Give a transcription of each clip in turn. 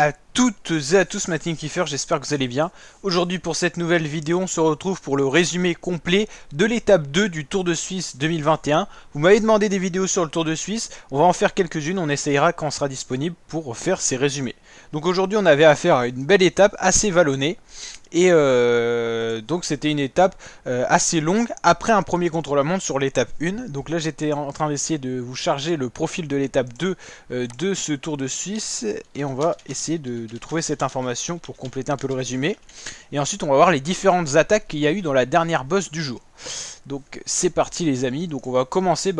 à toutes et à tous ma team Kiefer, j'espère que vous allez bien. Aujourd'hui pour cette nouvelle vidéo, on se retrouve pour le résumé complet de l'étape 2 du Tour de Suisse 2021. Vous m'avez demandé des vidéos sur le Tour de Suisse, on va en faire quelques-unes, on essayera quand on sera disponible pour faire ces résumés. Donc aujourd'hui on avait affaire à une belle étape assez vallonnée. Et donc c'était une étape assez longue après un premier contre-la-montre sur l'étape 1. Donc là j'étais en train d'essayer de vous charger le profil de l'étape 2 de ce Tour de Suisse. Et on va essayer de trouver cette information pour compléter un peu le résumé. Et ensuite on va voir les différentes attaques qu'il y a eu dans la dernière bosse du jour. Donc c'est parti les amis, donc on va commencer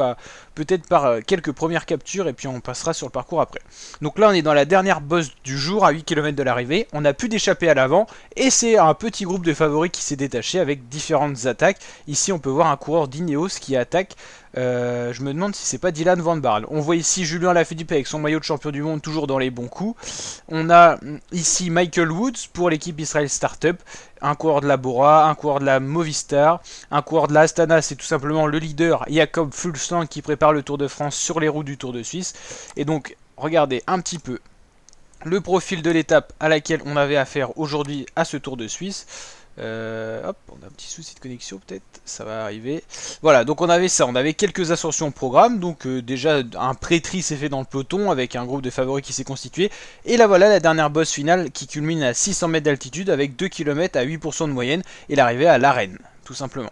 peut-être par quelques premières captures et puis on passera sur le parcours après. Donc là on est dans la dernière bosse du jour à 8 km de l'arrivée, on a pu d'échapper à l'avant et c'est un petit groupe de favoris qui s'est détaché avec différentes attaques. Ici on peut voir un coureur d'Ineos qui attaque, je me demande si c'est pas Dylan Van Baarle. On voit ici Julien Lafilippe avec son maillot de champion du monde toujours dans les bons coups. On a ici Michael Woods pour l'équipe Israel Startup, un coureur de la Bora, un coureur de la Movistar, un coureur de la Astana, c'est tout simplement le leader Jakob Fuglsang qui prépare le Tour de France sur les routes du Tour de Suisse. Et donc regardez un petit peu le profil de l'étape à laquelle on avait affaire aujourd'hui à ce Tour de Suisse. Hop, on a un petit souci de connexion peut-être, ça va arriver. Voilà, donc on avait ça, on avait quelques ascensions au programme, donc déjà un pré-tri s'est fait dans le peloton avec un groupe de favoris qui s'est constitué. Et là voilà la dernière bosse finale qui culmine à 600 mètres d'altitude avec 2 km à 8% de moyenne et l'arrivée à l'Arène, tout simplement.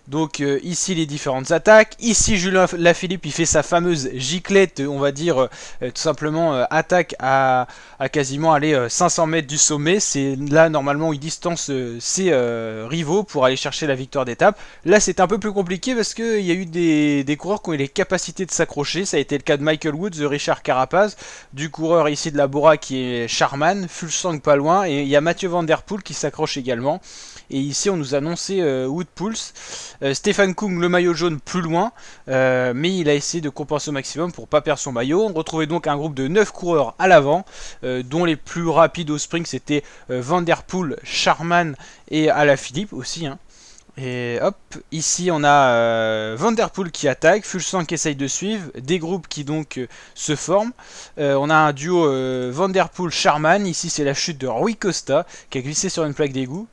Donc ici les différentes attaques, ici Julien Lafilippe il fait sa fameuse giclette, on va dire tout simplement attaque à quasiment aller 500 mètres du sommet. C'est là normalement où il distance ses rivaux pour aller chercher la victoire d'étape. Là c'est un peu plus compliqué parce qu'il y a eu des coureurs qui ont eu les capacités de s'accrocher. Ça a été le cas de Michael Woods, de Richard Carapaz, du coureur ici de la Bora qui est Charman, Fuglsang pas loin, et il y a Mathieu Van Der Poel qui s'accroche également. Et ici on nous annonçait Wout Poels. Stefan Kung le maillot jaune plus loin, mais il a essayé de compenser au maximum pour pas perdre son maillot. On retrouvait donc un groupe de 9 coureurs à l'avant, dont les plus rapides au sprint c'était Van Der Poel, Charman et Alaphilippe aussi. Et hop, ici on a Van Der Poel qui attaque, Fuglsang qui essaye de suivre, des groupes qui donc se forment. On a un duo Van Der Poel-Charman, ici c'est la chute de Rui Costa qui a glissé sur une plaque d'égout.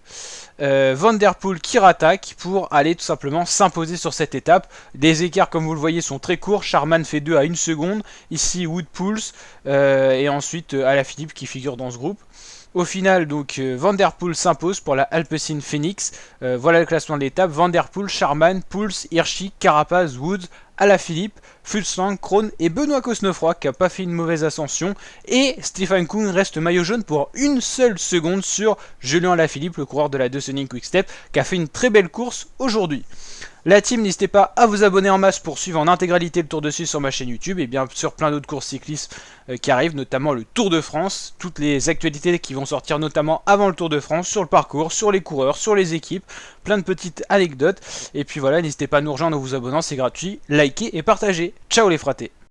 Van Der Poel qui rattaque pour aller tout simplement s'imposer sur cette étape. Les écarts comme vous le voyez sont très courts, Charman fait 2 à 1 seconde, ici Wout Poels et ensuite Alaphilippe qui figure dans ce groupe. Au final, donc, Van Der Poel s'impose pour la Alpecin Phoenix. Voilà le classement de l'étape. Van Der Poel, Charman, Poels, Hirschi, Carapaz, Woods, Alaphilippe, Fuglsang, Krohn et Benoît Cosnefroy qui n'a pas fait une mauvaise ascension. Et Stefan Kung reste maillot jaune pour une seule seconde sur Julien Alaphilippe, le coureur de la Deceuninck Quick-Step, qui a fait une très belle course aujourd'hui. La team, n'hésitez pas à vous abonner en masse pour suivre en intégralité le Tour de Suisse sur ma chaîne YouTube et bien sûr plein d'autres courses cyclistes qui arrivent, notamment le Tour de France, toutes les actualités qui vont sortir notamment avant le Tour de France, sur le parcours, sur les coureurs, sur les équipes, plein de petites anecdotes. Et puis voilà, n'hésitez pas à nous rejoindre en vous abonnant, c'est gratuit, likez et partagez. Ciao les fratés!